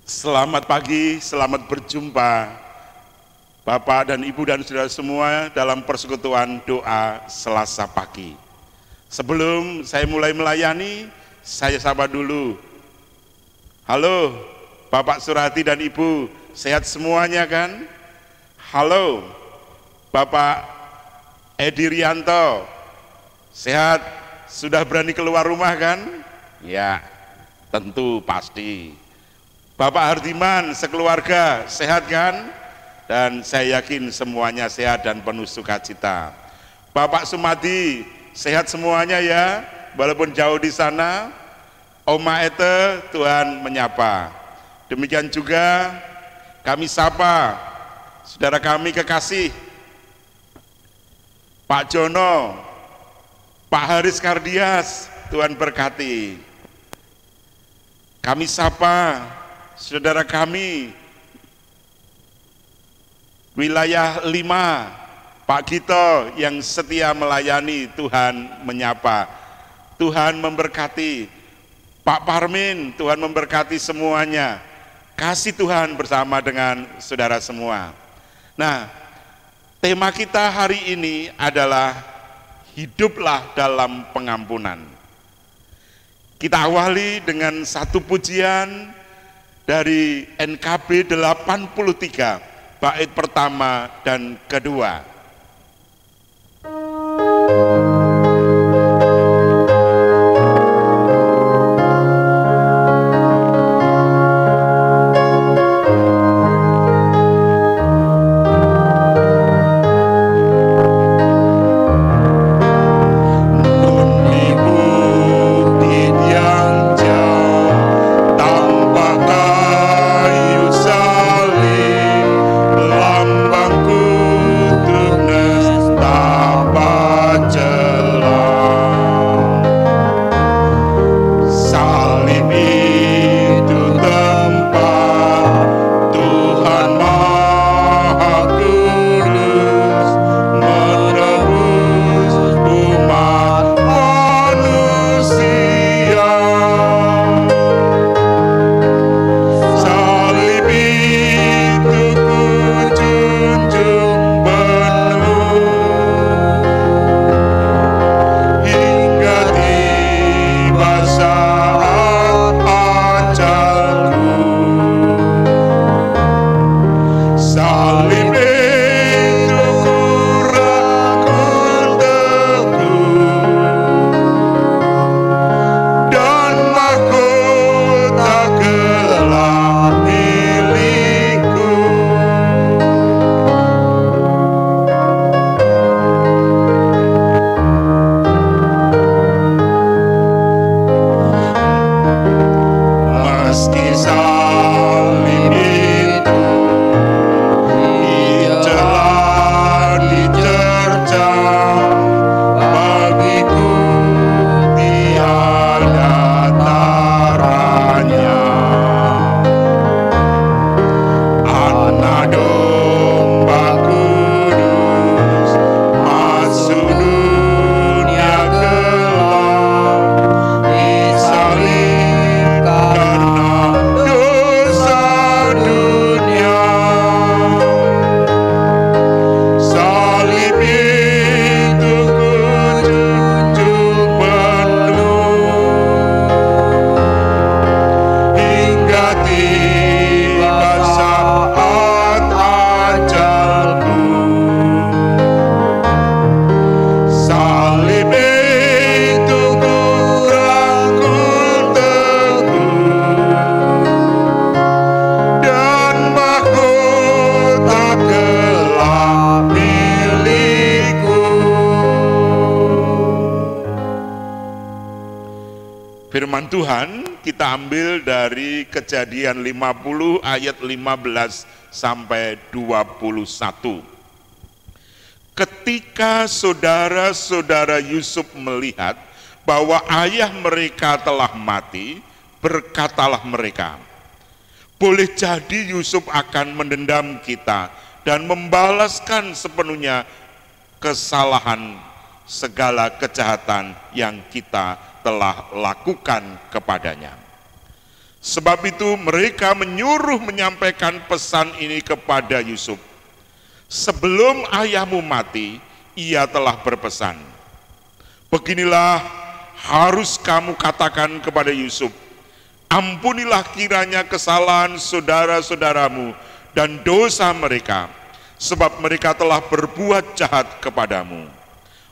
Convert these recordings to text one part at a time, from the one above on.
Selamat pagi, selamat berjumpa Bapak dan Ibu dan saudara semua dalam persekutuan doa Selasa pagi. Sebelum saya mulai melayani, saya sapa dulu. Halo, Bapak Surati dan Ibu, sehat semuanya kan? Halo, Bapak Edi Rianto, sehat? Sudah berani keluar rumah kan? Ya, tentu pasti. Bapak Hardiman, sekeluarga, sehat kan? Dan saya yakin semuanya sehat dan penuh sukacita. Bapak Sumadi, sehat semuanya ya, walaupun jauh di sana. Oma Ete, Tuhan menyapa. Demikian juga kami sapa saudara kami kekasih, Pak Jono, Pak Haris Kardias, Tuhan berkati. Kami sapa saudara kami wilayah 5, Pak Gito yang setia melayani, Tuhan menyapa. Tuhan memberkati. Pak Parmin, Tuhan memberkati semuanya. Kasih Tuhan bersama dengan saudara semua. Nah, tema kita hari ini adalah hiduplah dalam pengampunan. Kita awali dengan satu pujian dari NKB 83, bait pertama dan kedua. Firman Tuhan kita ambil dari Kejadian 50 ayat 15 sampai 21. Ketika saudara-saudara Yusuf melihat bahwa ayah mereka telah mati, berkatalah mereka, boleh jadi Yusuf akan mendendam kita dan membalaskan sepenuhnya kesalahan segala kejahatan yang kita telah lakukan kepadanya. Sebab itu mereka menyuruh menyampaikan pesan ini kepada Yusuf. Sebelum ayahmu mati, ia telah berpesan. Beginilah harus kamu katakan kepada Yusuf, ampunilah kiranya kesalahan saudara-saudaramu dan dosa mereka, sebab mereka telah berbuat jahat kepadamu.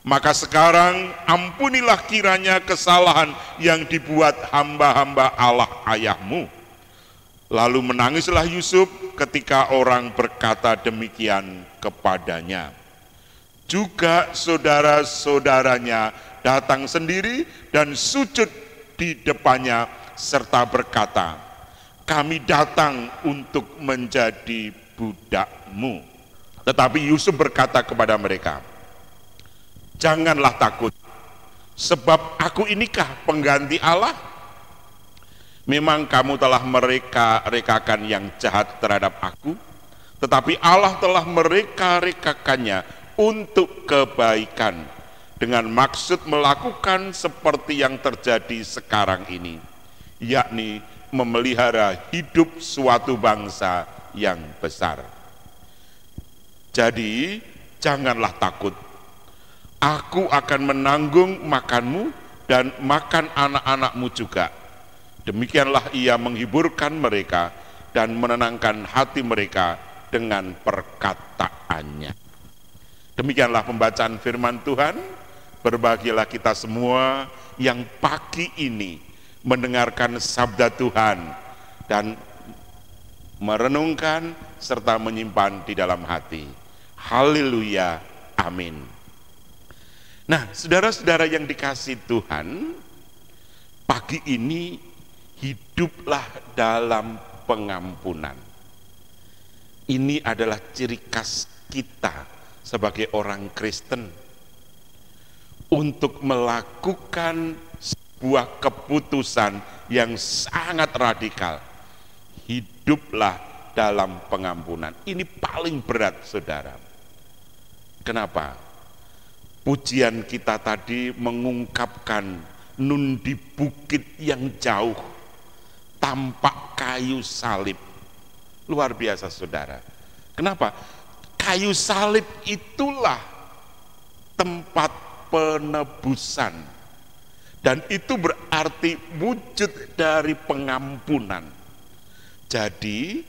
Maka sekarang ampunilah kiranya kesalahan yang dibuat hamba-hamba Allah ayahmu. Lalu menangislah Yusuf ketika orang berkata demikian kepadanya. Juga saudara-saudaranya datang sendiri dan sujud di depannya serta berkata, kami datang untuk menjadi budakmu. Tetapi Yusuf berkata kepada mereka, janganlah takut, sebab aku inikah pengganti Allah? Memang kamu telah mereka-rekakan yang jahat terhadap aku, tetapi Allah telah mereka-rekakannya untuk kebaikan, dengan maksud melakukan seperti yang terjadi sekarang ini, yakni memelihara hidup suatu bangsa yang besar. Jadi janganlah takut, aku akan menanggung makanmu dan makan anak-anakmu juga. Demikianlah ia menghiburkan mereka dan menenangkan hati mereka dengan perkataannya. Demikianlah pembacaan firman Tuhan. Berbahagialah kita semua yang pagi ini mendengarkan sabda Tuhan dan merenungkan serta menyimpan di dalam hati. Haleluya, amin. Nah, saudara-saudara yang dikasihi Tuhan, pagi ini hiduplah dalam pengampunan. Ini adalah ciri khas kita sebagai orang Kristen untuk melakukan sebuah keputusan yang sangat radikal. Hiduplah dalam pengampunan. Ini paling berat, saudara. Kenapa? Pujian kita tadi mengungkapkan nun di bukit yang jauh, tampak kayu salib. Luar biasa, saudara. Kenapa? Kayu salib itulah tempat penebusan. Dan itu berarti wujud dari pengampunan. Jadi,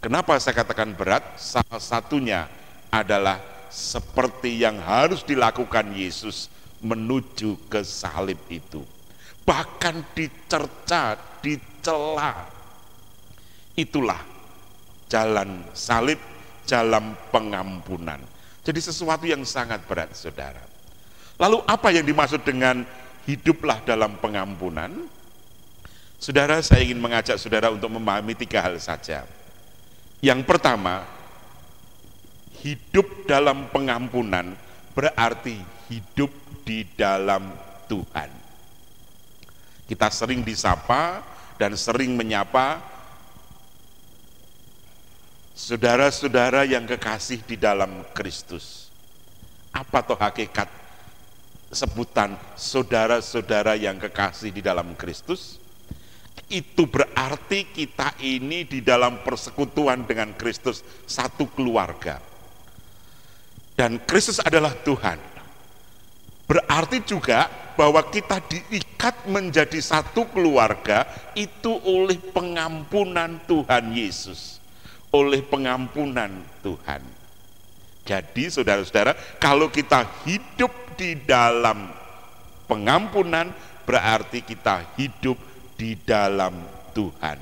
kenapa saya katakan berat? Salah satunya adalah seperti yang harus dilakukan Yesus menuju ke salib itu. Bahkan dicerca, dicela. Itulah jalan salib, jalan pengampunan. Jadi sesuatu yang sangat berat, saudara. Lalu apa yang dimaksud dengan hiduplah dalam pengampunan? Saudara, saya ingin mengajak saudara untuk memahami 3 hal saja. Yang pertama, hidup dalam pengampunan berarti hidup di dalam Tuhan. Kita sering disapa dan sering menyapa saudara-saudara yang kekasih di dalam Kristus. Apa toh hakikat sebutan saudara-saudara yang kekasih di dalam Kristus? Itu berarti kita ini di dalam persekutuan dengan Kristus, satu keluarga. Dan Kristus adalah Tuhan. Berarti juga bahwa kita diikat menjadi satu keluarga itu oleh pengampunan Tuhan Yesus. Oleh pengampunan Tuhan. Jadi saudara-saudara, kalau kita hidup di dalam pengampunan, berarti kita hidup di dalam Tuhan.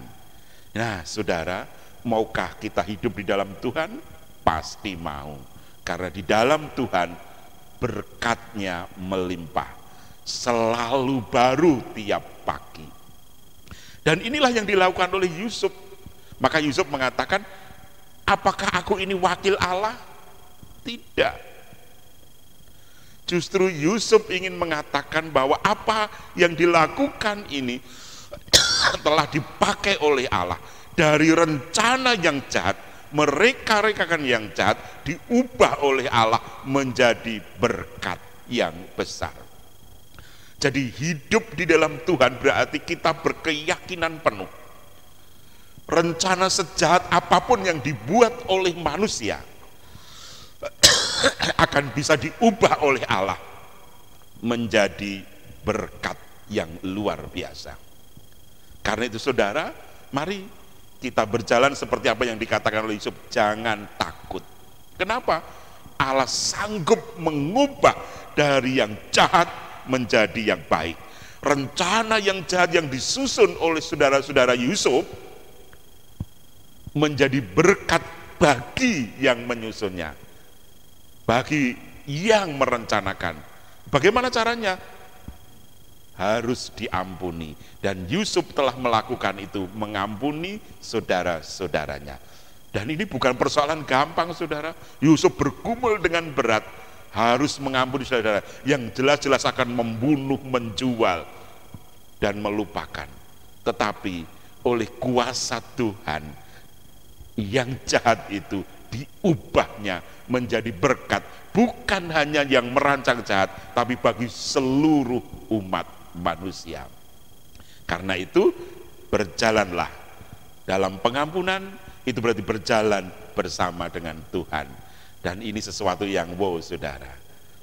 Nah, saudara, maukah kita hidup di dalam Tuhan? Pasti mau. Karena di dalam Tuhan berkat-Nya melimpah. Selalu baru tiap pagi. Dan inilah yang dilakukan oleh Yusuf. Maka Yusuf mengatakan, apakah aku ini wakil Allah? Tidak. Justru Yusuf ingin mengatakan bahwa apa yang dilakukan ini telah dipakai oleh Allah. Dari rencana yang jahat, mereka-rekakan yang jahat, diubah oleh Allah menjadi berkat yang besar. Jadi hidup di dalam Tuhan berarti kita berkeyakinan penuh rencana sejahat apapun yang dibuat oleh manusia akan bisa diubah oleh Allah menjadi berkat yang luar biasa. Karena itu saudara, mari kita berjalan seperti apa yang dikatakan oleh Yusuf, jangan takut. Kenapa? Allah sanggup mengubah dari yang jahat menjadi yang baik. Rencana yang jahat yang disusun oleh saudara-saudara Yusuf menjadi berkat bagi yang menyusunnya, bagi yang merencanakan. Bagaimana caranya? Harus diampuni, dan Yusuf telah melakukan itu, mengampuni saudara-saudaranya. Dan ini bukan persoalan gampang saudara. Yusuf bergumul dengan berat, harus mengampuni saudara yang jelas-jelas akan membunuh, menjual, dan melupakan. Tetapi oleh kuasa Tuhan, yang jahat itu diubahnya menjadi berkat, bukan hanya yang merancang jahat, tapi bagi seluruh umat manusia. Karena itu berjalanlah dalam pengampunan, itu berarti berjalan bersama dengan Tuhan. Dan ini sesuatu yang wow saudara,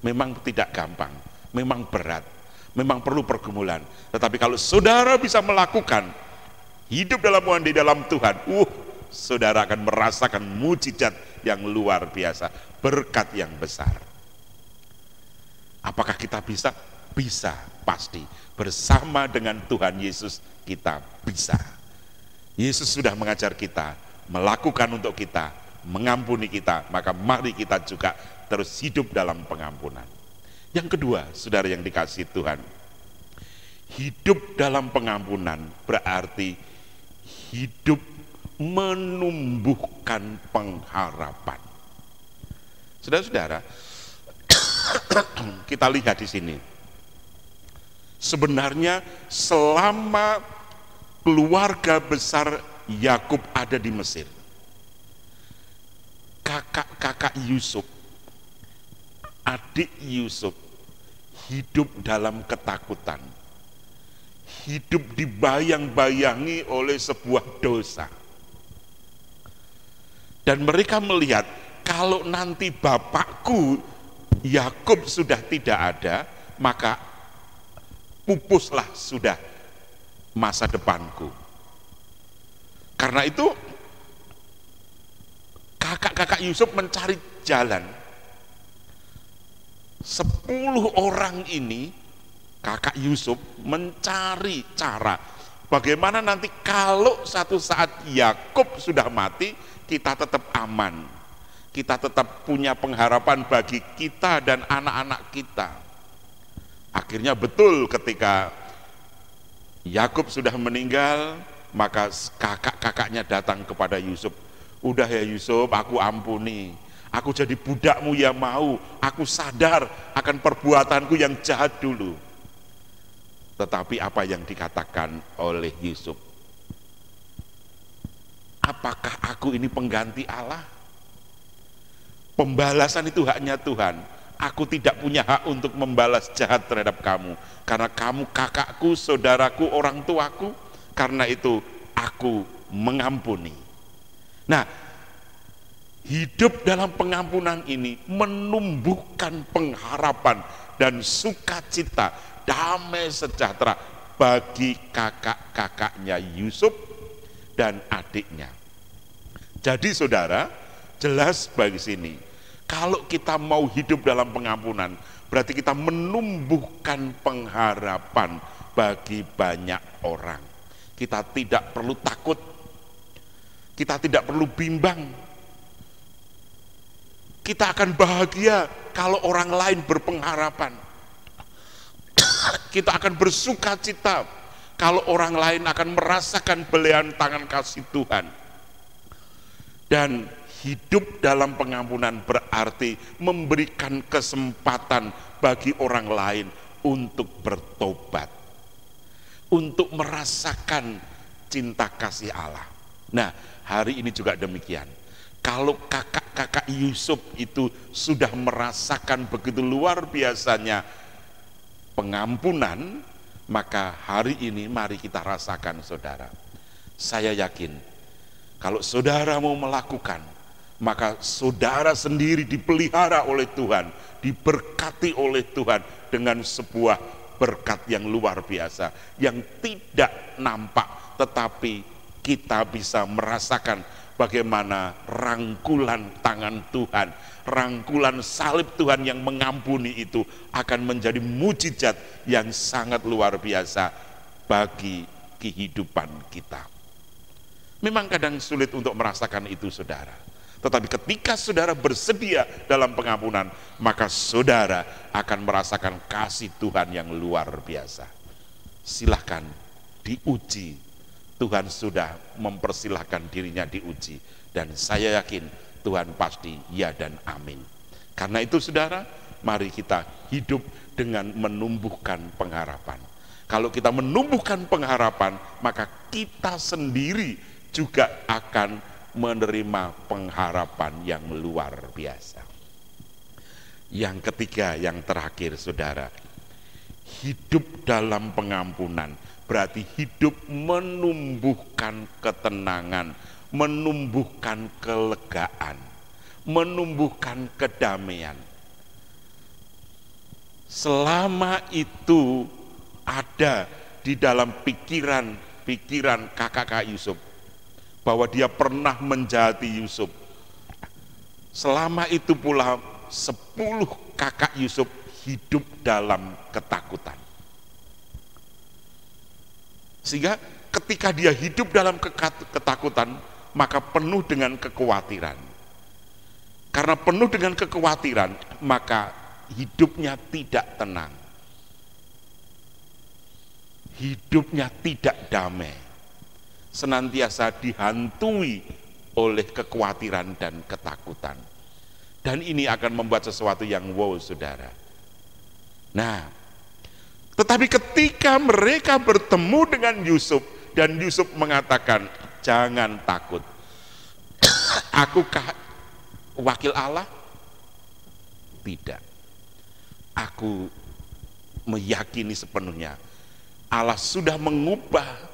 memang tidak gampang, memang berat, memang perlu pergumulan. Tetapi kalau saudara bisa melakukan hidup dalam di dalam Tuhan, saudara akan merasakan mujizat yang luar biasa, berkat yang besar. Apakah kita bisa? Bisa, pasti. Bersama dengan Tuhan Yesus kita bisa. Yesus sudah mengajar kita, melakukan untuk kita, mengampuni kita, maka mari kita juga terus hidup dalam pengampunan. Yang kedua, saudara yang dikasihi Tuhan, hidup dalam pengampunan berarti hidup menumbuhkan pengharapan. Saudara-saudara, kita lihat di sini. Sebenarnya selama keluarga besar Yakub ada di Mesir, kakak-kakak Yusuf, adik Yusuf hidup dalam ketakutan, hidup dibayang-bayangi oleh sebuah dosa. Dan mereka melihat, kalau nanti bapakku Yakub sudah tidak ada, maka pupuslah sudah masa depanku. Karena itu kakak-kakak Yusuf mencari jalan. 10 orang ini, kakak Yusuf mencari cara bagaimana nanti kalau satu saat Yakub sudah mati, kita tetap aman, kita tetap punya pengharapan bagi kita dan anak-anak kita. Akhirnya betul, ketika Yakub sudah meninggal, maka kakak-kakaknya datang kepada Yusuf. Udah ya Yusuf, aku ampuni, aku jadi budakmu ya mau, aku sadar akan perbuatanku yang jahat dulu. Tetapi apa yang dikatakan oleh Yusuf? Apakah aku ini pengganti Allah? Pembalasan itu haknya Tuhan. Aku tidak punya hak untuk membalas jahat terhadap kamu, karena kamu kakakku, saudaraku, orang tuaku. Karena itu aku mengampuni. Nah, hidup dalam pengampunan ini menumbuhkan pengharapan dan sukacita, damai sejahtera bagi kakak-kakaknya Yusuf dan adiknya. Jadi saudara, jelas bagi sini, kalau kita mau hidup dalam pengampunan, berarti kita menumbuhkan pengharapan bagi banyak orang. Kita tidak perlu takut, kita tidak perlu bimbang. Kita akan bahagia kalau orang lain berpengharapan. Kita akan bersuka cita kalau orang lain akan merasakan belayan tangan kasih Tuhan. Dan hidup dalam pengampunan berarti memberikan kesempatan bagi orang lain untuk bertobat, untuk merasakan cinta kasih Allah. Nah, hari ini juga demikian. Kalau kakak-kakak Yusuf itu sudah merasakan begitu luar biasanya pengampunan, maka hari ini mari kita rasakan saudara. Saya yakin Kalau saudara mau melakukan, maka saudara sendiri dipelihara oleh Tuhan, diberkati oleh Tuhan dengan sebuah berkat yang luar biasa, yang tidak nampak, tetapi kita bisa merasakan bagaimana rangkulan tangan Tuhan, rangkulan salib Tuhan yang mengampuni itu akan menjadi mujizat yang sangat luar biasa bagi kehidupan kita. Memang kadang sulit untuk merasakan itu, saudara. Tetapi ketika saudara bersedia dalam pengampunan, maka saudara akan merasakan kasih Tuhan yang luar biasa. Silahkan diuji. Tuhan sudah mempersilahkan dirinya diuji. Dan saya yakin Tuhan pasti ya dan amin. Karena itu saudara, mari kita hidup dengan menumbuhkan pengharapan. Kalau kita menumbuhkan pengharapan, maka kita sendiri juga akan menerima pengharapan yang luar biasa. Yang ketiga, yang terakhir saudara, hidup dalam pengampunan berarti hidup menumbuhkan ketenangan, menumbuhkan kelegaan, menumbuhkan kedamaian. Selama itu ada di dalam pikiran kakak Yusuf, bahwa dia pernah menjahati Yusuf. Selama itu pula 10 kakak Yusuf hidup dalam ketakutan. Sehingga ketika dia hidup dalam ketakutan, maka penuh dengan kekhawatiran. Karena penuh dengan kekhawatiran, maka hidupnya tidak tenang. Hidupnya tidak damai. Senantiasa dihantui oleh kekhawatiran dan ketakutan. Dan ini akan membuat sesuatu yang wow, saudara. Nah, tetapi ketika mereka bertemu dengan Yusuf, dan Yusuf mengatakan, jangan takut. Akukah wakil Allah? Tidak. Aku meyakini sepenuhnya Allah sudah mengubah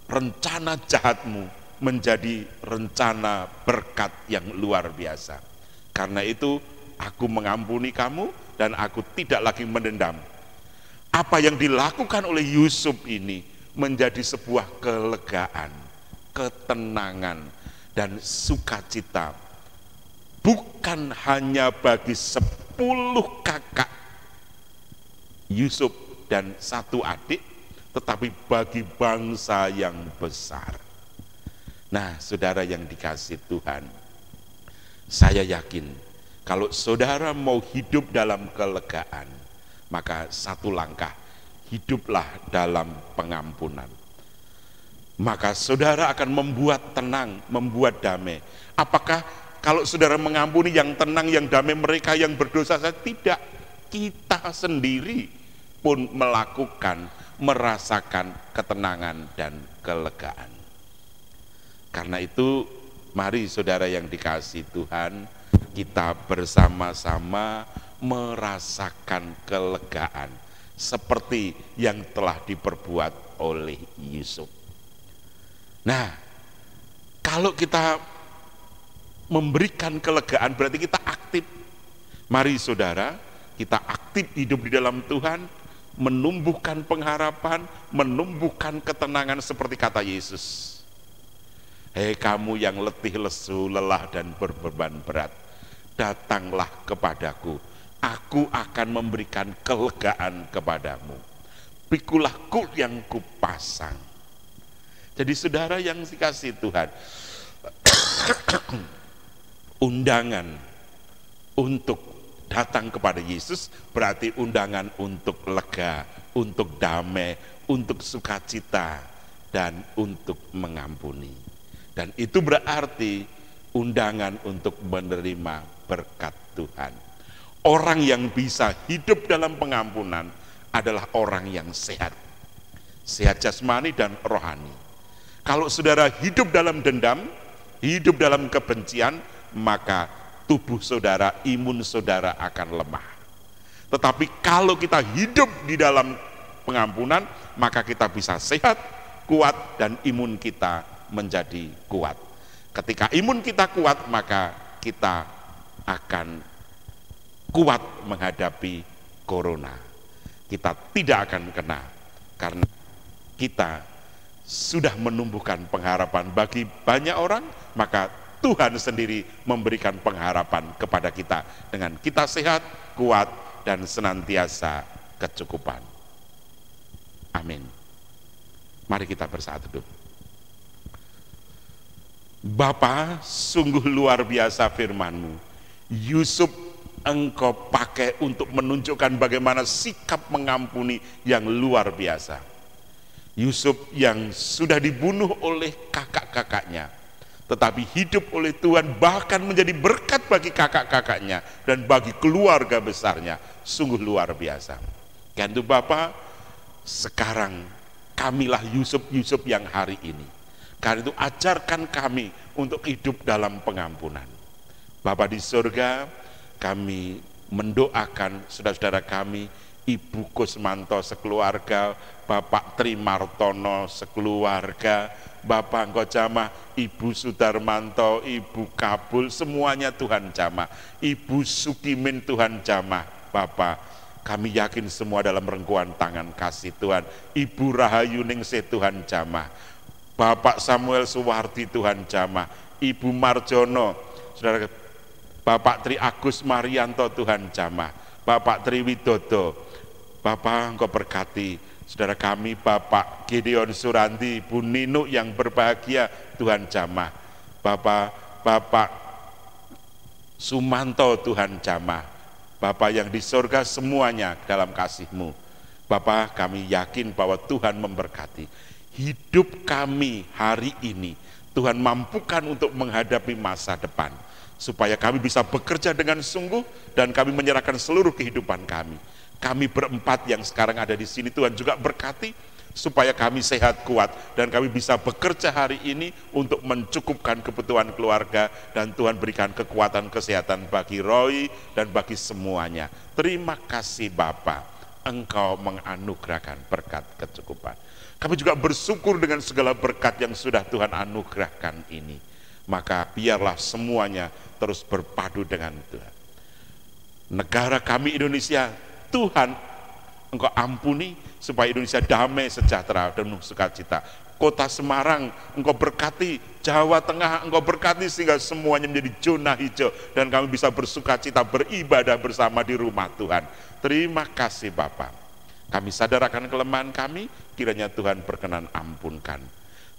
rencana jahatmu menjadi rencana berkat yang luar biasa. Karena itu aku mengampuni kamu dan aku tidak lagi mendendam. Apa yang dilakukan oleh Yusuf ini menjadi sebuah kelegaan, ketenangan, dan sukacita. Bukan hanya bagi 10 kakak Yusuf dan 1 adik, tetapi bagi bangsa yang besar. Nah, saudara yang dikasihi Tuhan, saya yakin kalau saudara mau hidup dalam kelegaan, maka 1 langkah, hiduplah dalam pengampunan. Maka saudara akan membuat tenang, membuat damai. Apakah kalau saudara mengampuni yang tenang, yang damai mereka yang berdosa? Tidak, kita sendiri pun merasakan ketenangan dan kelegaan. Karena itu mari saudara yang dikasihi Tuhan, kita bersama-sama merasakan kelegaan seperti yang telah diperbuat oleh Yusuf. Nah, kalau kita memberikan kelegaan berarti kita aktif. Mari saudara, kita aktif hidup di dalam Tuhan, menumbuhkan pengharapan, menumbuhkan ketenangan seperti kata Yesus. Hei kamu yang letih, lesu, lelah dan berbeban berat, datanglah kepadaku, aku akan memberikan kelegaan kepadamu. Pikulah kul yang kupasang. Jadi saudara yang dikasihi Tuhan, undangan untuk datang kepada Yesus berarti undangan untuk lega, untuk damai, untuk sukacita, dan untuk mengampuni. Dan itu berarti undangan untuk menerima berkat Tuhan. Orang yang bisa hidup dalam pengampunan adalah orang yang sehat. Sehat jasmani dan rohani. Kalau saudara hidup dalam dendam, hidup dalam kebencian, maka tubuh saudara, imun saudara akan lemah. Tetapi kalau kita hidup di dalam pengampunan, maka kita bisa sehat, kuat, dan imun kita menjadi kuat. Ketika imun kita kuat, maka kita akan kuat menghadapi corona. Kita tidak akan kena, karena kita sudah menumbuhkan pengharapan bagi banyak orang, maka Tuhan sendiri memberikan pengharapan kepada kita dengan kita sehat, kuat, dan senantiasa kecukupan. Amin. Mari kita bersatu dulu. Bapa, sungguh luar biasa firman-Mu. Yusuf Engkau pakai untuk menunjukkan bagaimana sikap mengampuni yang luar biasa. Yusuf yang sudah dibunuh oleh kakak-kakaknya, tetapi hidup oleh Tuhan, bahkan menjadi berkat bagi kakak-kakaknya dan bagi keluarga besarnya. Sungguh luar biasa. Kan itu Bapak, sekarang kamilah Yusuf yang hari ini. Karena itu ajarkan kami untuk hidup dalam pengampunan. Bapa di surga, kami mendoakan saudara-saudara kami, Ibu Kusmanto sekeluarga, Bapak Trimartono sekeluarga, Bapak Engkau jamah, Ibu Sudarmanto, Ibu Kabul, semuanya Tuhan jamah, Ibu Sukimin Tuhan jamah. Bapak, kami yakin semua dalam rengkuan tangan kasih Tuhan. Ibu Rahayu Ningsih Tuhan jamah, Bapak Samuel Suwardi Tuhan jamah, Ibu Marjono, saudara, Bapak Tri Agus Marianto Tuhan jamah, Bapak Tri Widodo. Bapak Engkau berkati saudara kami, Bapak Gideon Suranti, Bu Ninu yang berbahagia Tuhan jamah, Bapak Sumanto Tuhan jamah, Bapak yang di surga semuanya dalam kasih-Mu. Bapak, kami yakin bahwa Tuhan memberkati hidup kami hari ini. Tuhan mampukan untuk menghadapi masa depan, supaya kami bisa bekerja dengan sungguh dan kami menyerahkan seluruh kehidupan kami. Kami berempat yang sekarang ada di sini, Tuhan juga berkati supaya kami sehat kuat dan kami bisa bekerja hari ini untuk mencukupkan kebutuhan keluarga, dan Tuhan berikan kekuatan kesehatan bagi Roy dan bagi semuanya. Terima kasih Bapa, Engkau menganugerahkan berkat kecukupan. Kami juga bersyukur dengan segala berkat yang sudah Tuhan anugerahkan ini. Maka biarlah semuanya terus berpadu dengan Tuhan. Negara kami Indonesia, Tuhan Engkau ampuni supaya Indonesia damai, sejahtera, dan penuh sukacita. Kota Semarang Engkau berkati, Jawa Tengah Engkau berkati sehingga semuanya menjadi zona hijau dan kami bisa bersukacita beribadah bersama di rumah Tuhan. Terima kasih Bapa. Kami sadar akan kelemahan kami, kiranya Tuhan berkenan ampunkan.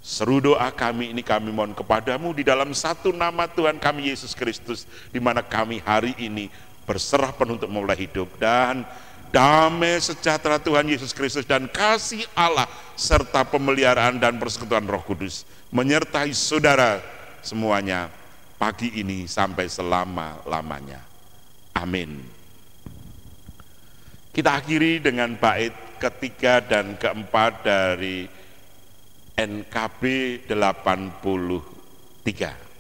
Seru doa kami ini kami mohon kepadamu di dalam satu nama Tuhan kami Yesus Kristus, di mana kami hari ini berserah penuh untuk memulai hidup, dan damai sejahtera Tuhan Yesus Kristus dan kasih Allah serta pemeliharaan dan persekutuan Roh Kudus menyertai saudara semuanya pagi ini sampai selama-lamanya. Amin. Kita akhiri dengan bait ketiga dan keempat dari NKB 83.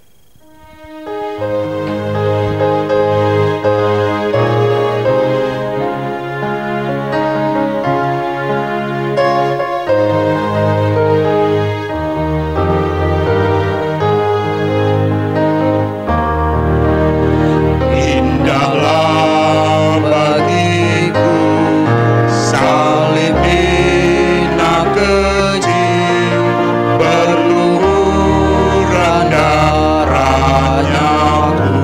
Berlumuran darahnya ku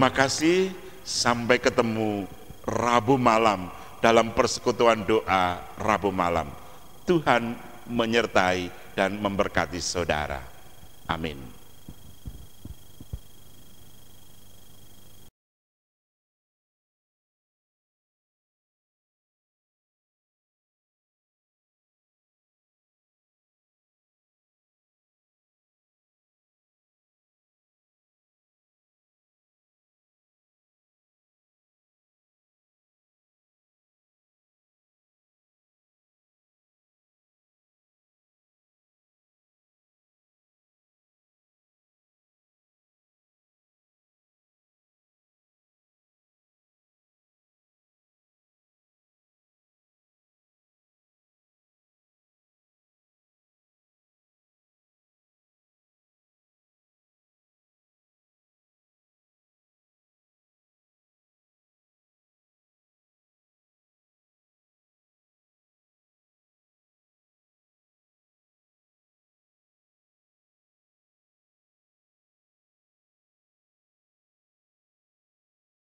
Terima kasih, sampai ketemu Rabu malam dalam persekutuan doa Rabu malam. Tuhan menyertai dan memberkati saudara. Amin.